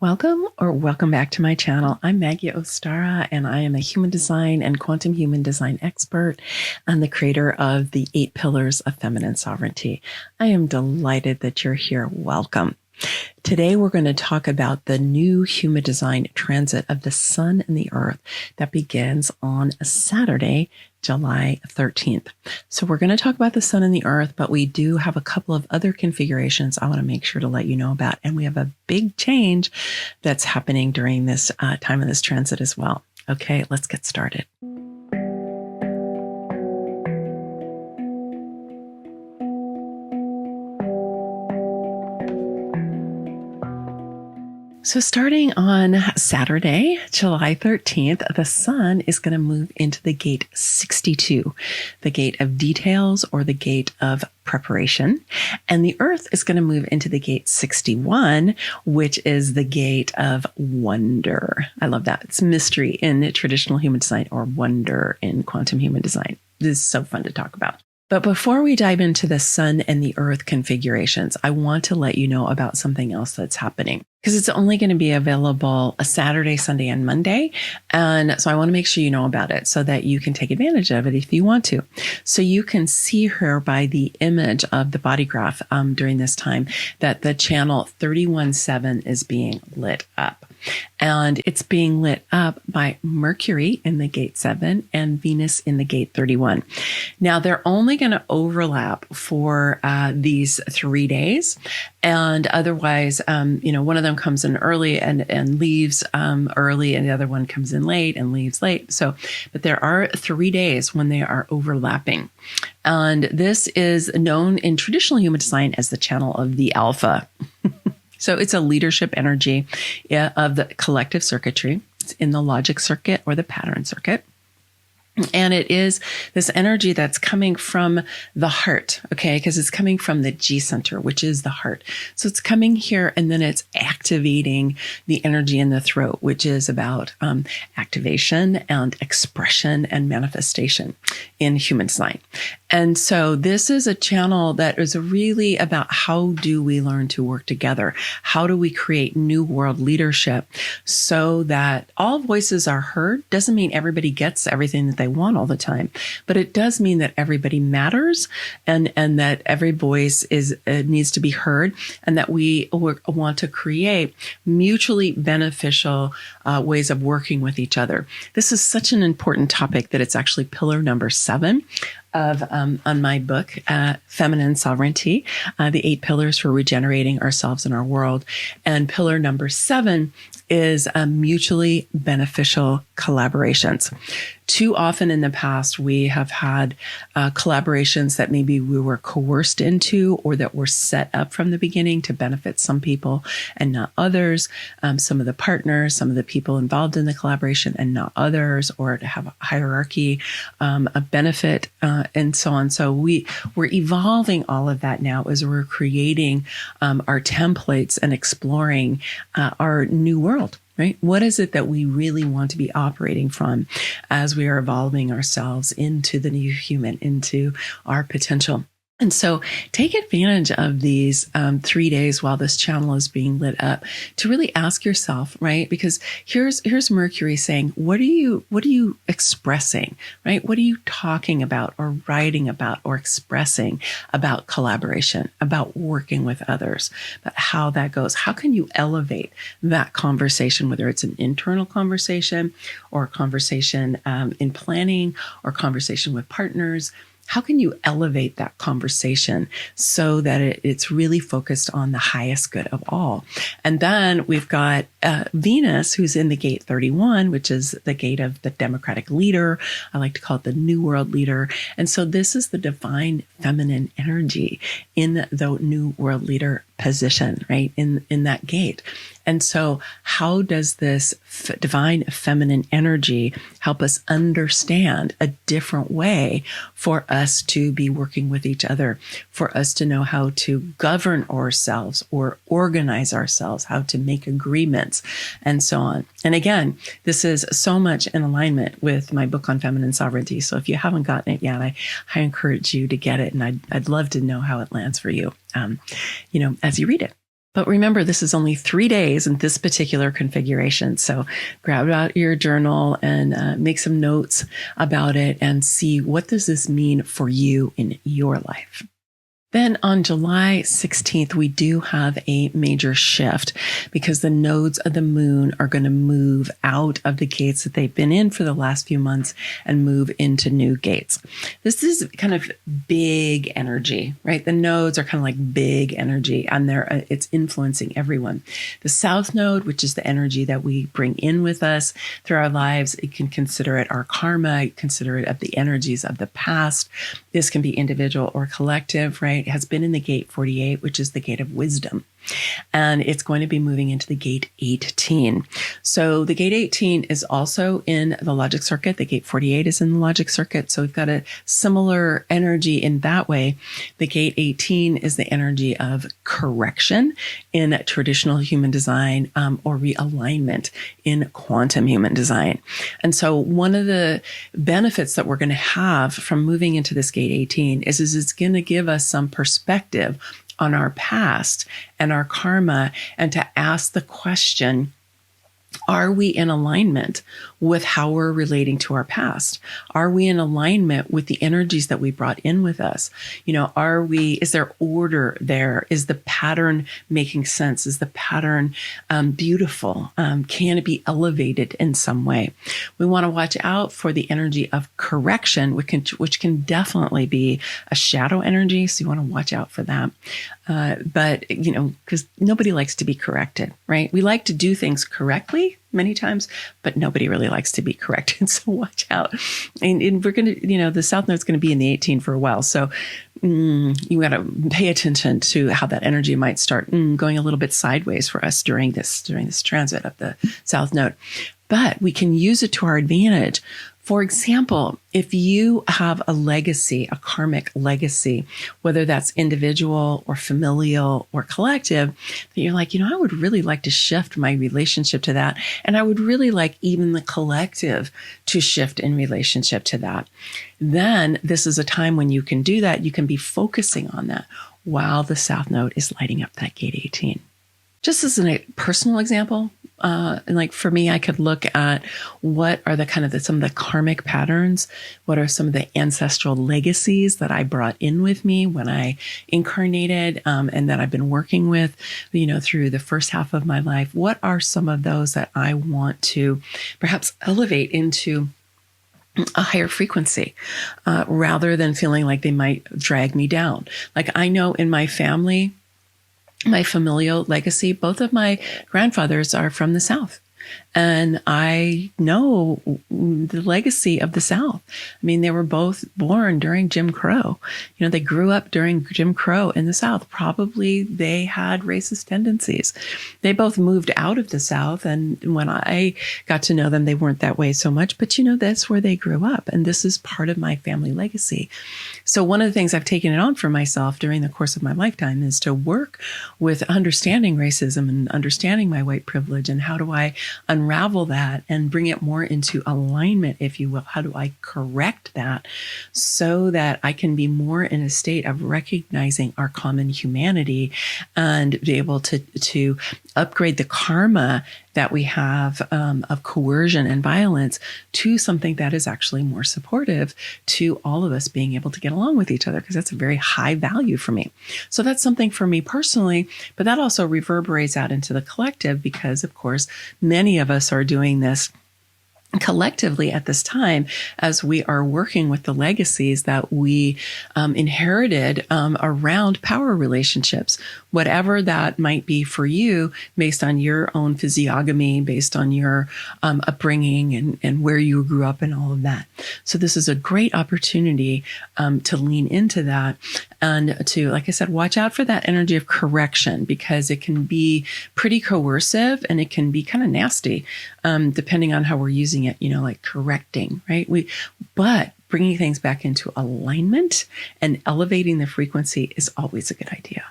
Welcome back to my channel. I'm Maggie Ostara, and I am a human design and quantum human design expert and the creator of the 8 Pillars of Feminine Sovereignty. I am delighted that you're here. Welcome. Today, we're going to talk about the new human design transit of the sun and the earth that begins on Saturday, July 13th. So we're going to talk about the sun and the earth, but we do have a couple of other configurations I want to make sure to let you know about. And we have a big change that's happening during this time of this transit as well. Okay, let's get started. So starting on Saturday, July 13th, the sun is going to move into the gate 62, the gate of details or the gate of preparation. And the earth is going to move into the gate 61, which is the gate of wonder. I love that. It's mystery in traditional human design or wonder in quantum human design. This is so fun to talk about. But before we dive into the sun and the earth configurations, I want to let you know about something else that's happening because it's only going to be available a Saturday, Sunday, and Monday. And so I want to make sure you know about it so that you can take advantage of it if you want to. So you can see here by the image of the body graph during this time that the channel 31-7 is being lit up. And it's being lit up by Mercury in the gate 7 and Venus in the gate 31. Now, they're only going to overlap for these 3 days. And otherwise, one of them comes in early and leaves early, and the other one comes in late and leaves late. But there are 3 days when they are overlapping. And this is known in traditional human design as the channel of the alpha. So it's a leadership energy of the collective circuitry. It's in the logic circuit or the pattern circuit. And it is this energy that's coming from the heart, okay? Because it's coming from the G center, which is the heart. So it's coming here and then it's activating the energy in the throat, which is about activation and expression and manifestation in human design. And so this is a channel that is really about how do we learn to work together? How do we create new world leadership so that all voices are heard? Doesn't mean everybody gets everything that they want all the time, but it does mean that everybody matters and that every voice needs to be heard, and that we want to create mutually beneficial ways of working with each other. This is such an important topic that it's actually pillar number 7 of on my book, Feminine Sovereignty, the 8 pillars for regenerating ourselves and our world. And pillar number 7 is mutually beneficial collaborations. Too often in the past, we have had collaborations that maybe we were coerced into or that were set up from the beginning to benefit some people and not others, some of the partners, some of the people involved in the collaboration and not others, or to have a hierarchy, a benefit, and so on. So we're evolving all of that now as we're creating our templates and exploring our new world. Right? What is it that we really want to be operating from as we are evolving ourselves into the new human, into our potential? And so take advantage of these 3 days while this channel is being lit up to really ask yourself, right? Because here's Mercury saying, what are you expressing, right? What are you talking about or writing about or expressing about collaboration, about working with others, about how that goes? How can you elevate that conversation, whether it's an internal conversation or a conversation in planning or conversation with partners? How can you elevate that conversation so that it's really focused on the highest good of all? And then we've got Venus, who's in the gate 31, which is the gate of the democratic leader. I like to call it the new world leader. And so this is the divine feminine energy in the new world leader position, right? In that gate. And so how does this divine feminine energy help us understand a different way for us to be working with each other, for us to know how to govern ourselves or organize ourselves, how to make agreements, and so on. And again, this is so much in alignment with my book on feminine sovereignty. So if you haven't gotten it yet, I encourage you to get it. And I'd love to know how it lands for you, as you read it. But remember, this is only 3 days in this particular configuration. So grab out your journal and make some notes about it and see, what does this mean for you in your life? Then on July 16th, we do have a major shift because the nodes of the moon are going to move out of the gates that they've been in for the last few months and move into new gates. This is kind of big energy, right? The nodes are kind of like big energy, and it's influencing everyone. The south node, which is the energy that we bring in with us through our lives, you can consider it our karma, consider it of the energies of the past. This can be individual or collective, right? It has been in the gate 48, which is the gate of wisdom. And it's going to be moving into the gate 18. So the gate 18 is also in the logic circuit. The gate 48 is in the logic circuit. So we've got a similar energy in that way. The gate 18 is the energy of correction in traditional human design, or realignment in quantum human design. And so one of the benefits that we're going to have from moving into this gate 18 is it's going to give us some perspective on our past and our karma, and to ask the question, are we in alignment with how we're relating to our past? Are we in alignment with the energies that we brought in with us? Is there order there? Is the pattern making sense? Is the pattern beautiful? Can it be elevated in some way? We want to watch out for the energy of correction, which can definitely be a shadow energy. So you want to watch out for that. But because nobody likes to be corrected, right? We like to do things correctly many times, but nobody really likes to be corrected. So watch out. And we're going to, the South Node's going to be in the 18 for a while. So you got to pay attention to how that energy might start going a little bit sideways for us during this transit of the South Node. But we can use it to our advantage. For example, if you have a legacy, a karmic legacy, whether that's individual or familial or collective, that you're like, I would really like to shift my relationship to that. And I would really like even the collective to shift in relationship to that. Then this is a time when you can do that. You can be focusing on that while the South Node is lighting up that gate 18. Just as a personal example, and like for me, I could look at what are some of the karmic patterns, what are some of the ancestral legacies that I brought in with me when I incarnated, and that I've been working with, through the first half of my life. What are some of those that I want to perhaps elevate into a higher frequency, rather than feeling like they might drag me down? Like I know in my family, my familial legacy, both of my grandfathers are from the South. And I know the legacy of the South. I mean, they were both born during Jim Crow. They grew up during Jim Crow in the South. Probably they had racist tendencies. They both moved out of the South. And when I got to know them, they weren't that way so much. But that's where they grew up. And this is part of my family legacy. So one of the things I've taken it on for myself during the course of my lifetime is to work with understanding racism and understanding my white privilege, and how do I unravel that and bring it more into alignment, if you will. How do I correct that so that I can be more in a state of recognizing our common humanity and be able to upgrade the karma that we have of coercion and violence to something that is actually more supportive to all of us being able to get along with each other, because that's a very high value for me. So that's something for me personally, but that also reverberates out into the collective, because of course, many of us are doing this collectively at this time as we are working with the legacies that we inherited around power relationships, whatever that might be for you, based on your own physiognomy, based on your upbringing and where you grew up and all of that. So this is a great opportunity to lean into that and to, like I said, watch out for that energy of correction, because it can be pretty coercive and it can be kind of nasty, depending on how we're using it, like correcting, right? But bringing things back into alignment and elevating the frequency is always a good idea.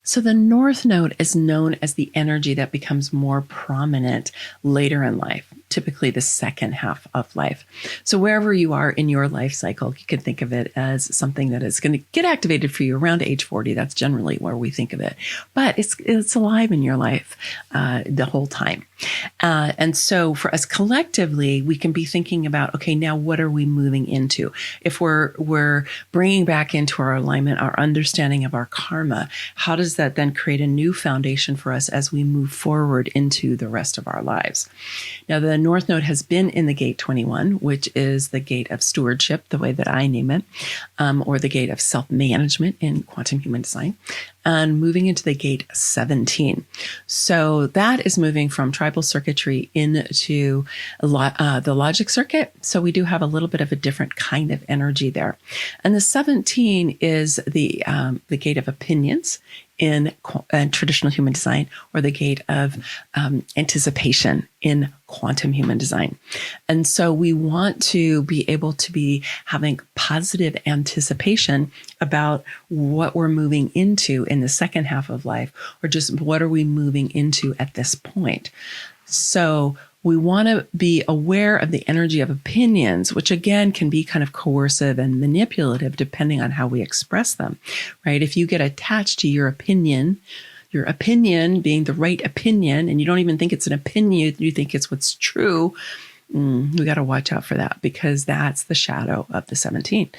So the North Node is known as the energy that becomes more prominent later in life. typically the second half of life. So wherever you are in your life cycle, you can think of it as something that is going to get activated for you around age 40. That's generally where we think of it. But it's alive in your life the whole time. And so for us collectively, we can be thinking about, okay, now what are we moving into? If we're bringing back into our alignment, our understanding of our karma, how does that then create a new foundation for us as we move forward into the rest of our lives? Now, the North Node has been in the gate 21, which is the gate of stewardship, the way that I name it, or the gate of self-management in quantum human design, and moving into the gate 17. So that is moving from tribal circuitry into the logic circuit. So we do have a little bit of a different kind of energy there. And the 17 is the gate of opinions in traditional human design, or the gate of anticipation in quantum human design. And so we want to be able to be having positive anticipation about what we're moving into in the second half of life, or just what are we moving into at this point. So we want to be aware of the energy of opinions, which again can be kind of coercive and manipulative depending on how we express them, right? If you get attached to your opinion being the right opinion, and you don't even think it's an opinion, you think it's what's true, we got to watch out for that, because that's the shadow of the 17,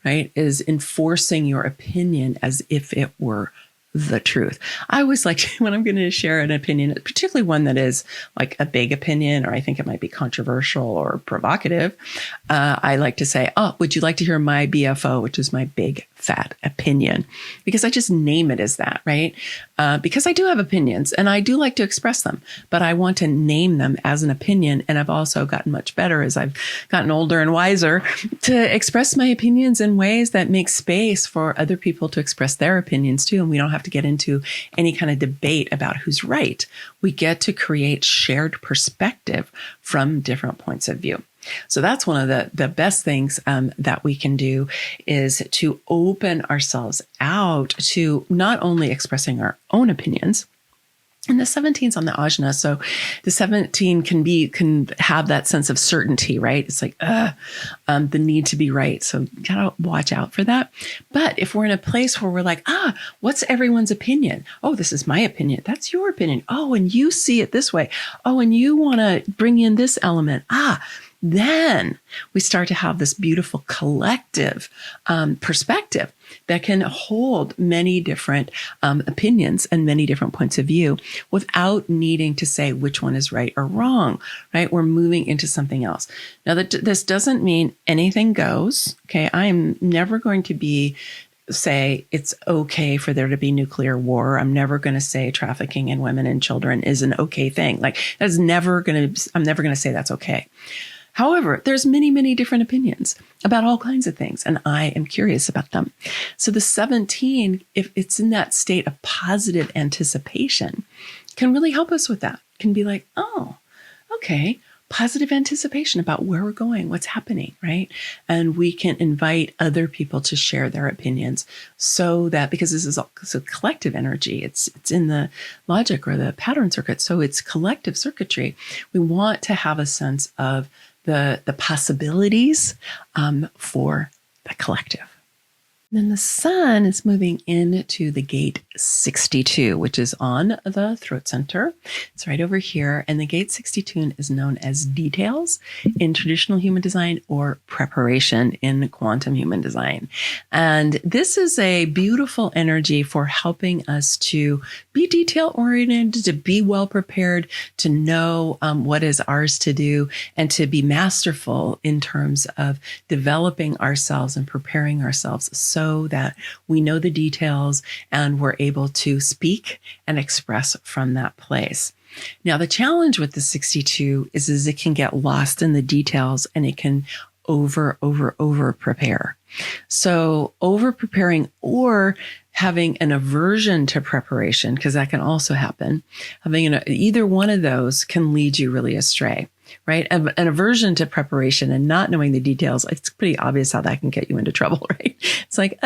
right? Is enforcing your opinion as if it were the truth. I always like when I'm going to share an opinion, particularly one that is like a big opinion, or I think it might be controversial or provocative. I like to say, oh, would you like to hear my BFO, which is my big fat opinion? Because I just name it as that, right? Because I do have opinions and I do like to express them, but I want to name them as an opinion. And I've also gotten much better as I've gotten older and wiser to express my opinions in ways that make space for other people to express their opinions too. And we don't have to get into any kind of debate about who's right. We get to create shared perspective from different points of view. So that's one of the best things that we can do, is to open ourselves out to not only expressing our own opinions. And the 17's on the ajna. So the 17 can have that sense of certainty, right? It's like, the need to be right. So you gotta watch out for that. But if we're in a place where we're like, what's everyone's opinion? Oh, this is my opinion. That's your opinion. Oh, and you see it this way. Oh, and you want to bring in this element. Then we start to have this beautiful collective perspective that can hold many different opinions and many different points of view without needing to say which one is right or wrong, right? We're moving into something else. Now, this doesn't mean anything goes, okay? I am never going to say it's okay for there to be nuclear war. I'm never going to say trafficking in women and children is an okay thing. Like, I'm never going to say that's okay. However, there's many, many different opinions about all kinds of things, and I am curious about them. So the 17, if it's in that state of positive anticipation, can really help us with that. Can be like, oh, okay, positive anticipation about where we're going, what's happening, right? And we can invite other people to share their opinions, so that, because this is a collective energy, it's in the logic or the pattern circuit, so it's collective circuitry. We want to have a sense of the possibilities for the collective. Then the sun is moving into the gate 62, which is on the throat center. It's right over here. And the gate 62 is known as details in traditional human design, or preparation in quantum human design. And this is a beautiful energy for helping us to be detail oriented, to be well prepared, to know what is ours to do, and to be masterful in terms of developing ourselves and preparing ourselves so that we know the details and we're able to speak and express from that place. Now, the challenge with the 62 is it can get lost in the details, and it can over prepare. So over preparing, or having an aversion to preparation, because that can also happen. Either one of those can lead you really astray. right? An aversion to preparation and not knowing the details. It's pretty obvious how that can get you into trouble, right? It's like,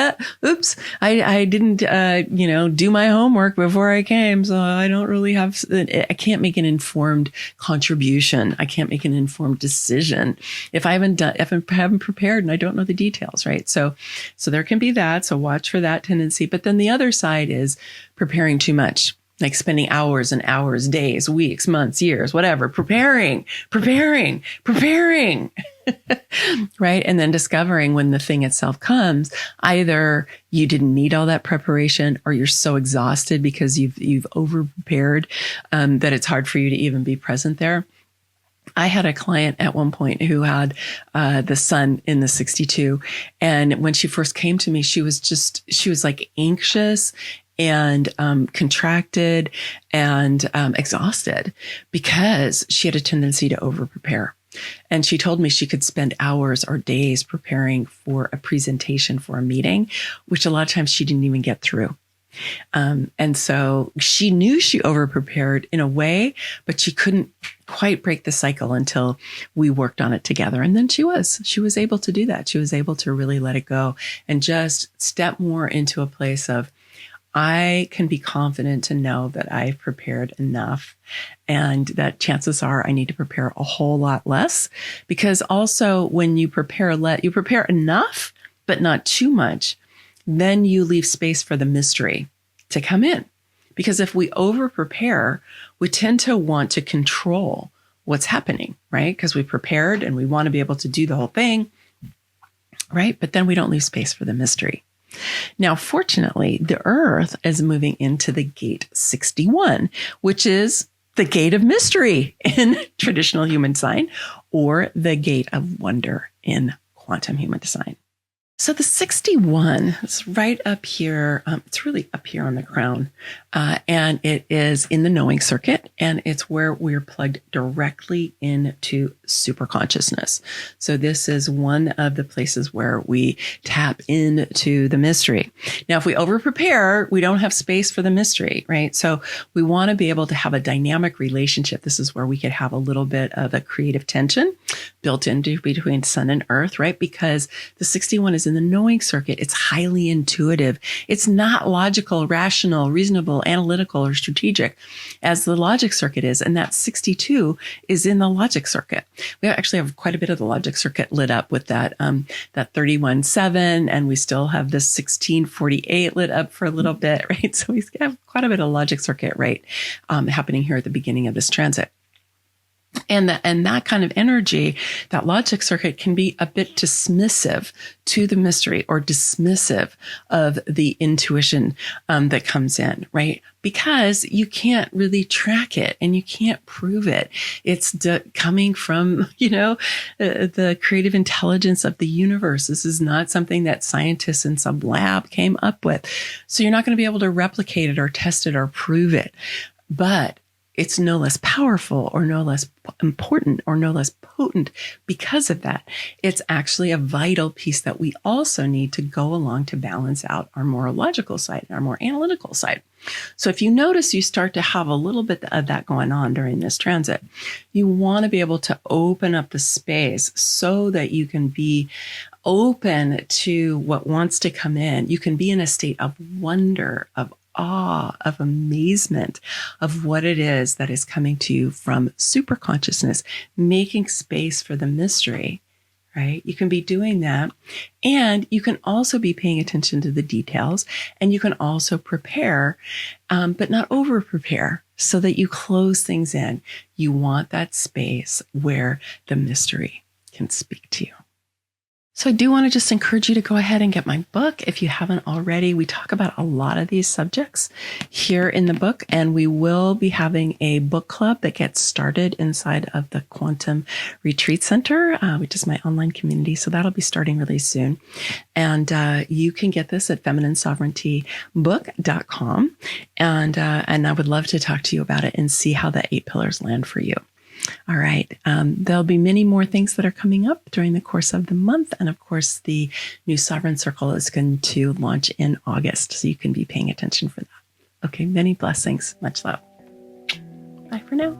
oops, I didn't, do my homework before I came. So I don't really I can't make an informed contribution. I can't make an informed decision if I haven't prepared and I don't know the details, right? So there can be that. So watch for that tendency. But then the other side is preparing too much. Like spending hours and hours, days, weeks, months, years, whatever, preparing, right? And then discovering when the thing itself comes, either you didn't need all that preparation or you're so exhausted because you've over prepared that it's hard for you to even be present there. I had a client at one point who had the sun in the 62. And when she first came to me, she was like anxious and contracted and exhausted because she had a tendency to over prepare. And she told me she could spend hours or days preparing for a presentation for a meeting, which a lot of times she didn't even get through. And so she knew she over prepared in a way, but she couldn't quite break the cycle until we worked on it together. And then she was able to do that. She was able to really let it go and just step more into a place of, I can be confident to know that I've prepared enough and that chances are I need to prepare a whole lot less, because also when you prepare you prepare enough, but not too much, then you leave space for the mystery to come in. Because if we over prepare, we tend to want to control what's happening, right? Because we prepared and we want to be able to do the whole thing, right? But then we don't leave space for the mystery. Now, fortunately, the Earth is moving into the gate 61, which is the gate of mystery in traditional human design, or the gate of wonder in quantum human design. So the 61 is right up here. It's really up here on the crown. And it is in the knowing circuit. And it's where we're plugged directly into super consciousness. So this is one of the places where we tap into the mystery. Now, if we over prepare, we don't have space for the mystery, right? So we want to be able to have a dynamic relationship. This is where we could have a little bit of a creative tension built into between sun and earth, right? Because the 61 is in the knowing circuit. It's highly intuitive. It's not logical, rational, reasonable, analytical, or strategic as the logic circuit is. And that 62 is in the logic circuit. We actually have quite a bit of the logic circuit lit up with that 31-7, and we still have the 1648 lit up for a little bit, right? So we have quite a bit of logic circuit, right, happening here at the beginning of this transit. And that kind of energy, that logic circuit, can be a bit dismissive to the mystery or dismissive of the intuition that comes in, right? Because you can't really track it and you can't prove it. It's coming from, the creative intelligence of the universe. This is not something that scientists in some lab came up with. So you're not going to be able to replicate it or test it or prove it. But it's no less powerful or no less important or no less potent because of that. It's actually a vital piece that we also need to go along to balance out our more logical side, our more analytical side. So if you notice you start to have a little bit of that going on during this transit, you want to be able to open up the space so that you can be open to what wants to come in. You can be in a state of wonder, of awe, of amazement of what it is that is coming to you from super consciousness, making space for the mystery, right? You can be doing that. And you can also be paying attention to the details, and you can also prepare, but not over prepare so that you close things in. You want that space where the mystery can speak to you. So I do want to just encourage you to go ahead and get my book if you haven't already. We talk about a lot of these subjects here in the book, and we will be having a book club that gets started inside of the Quantum Retreat Center, which is my online community. So that'll be starting really soon. And you can get this at femininesovereigntybook.com. And I would love to talk to you about it and see how the 8 pillars land for you. All right. There'll be many more things that are coming up during the course of the month. And of course, the new Sovereign Circle is going to launch in August. So you can be paying attention for that. Okay. Many blessings. Much love. Bye for now.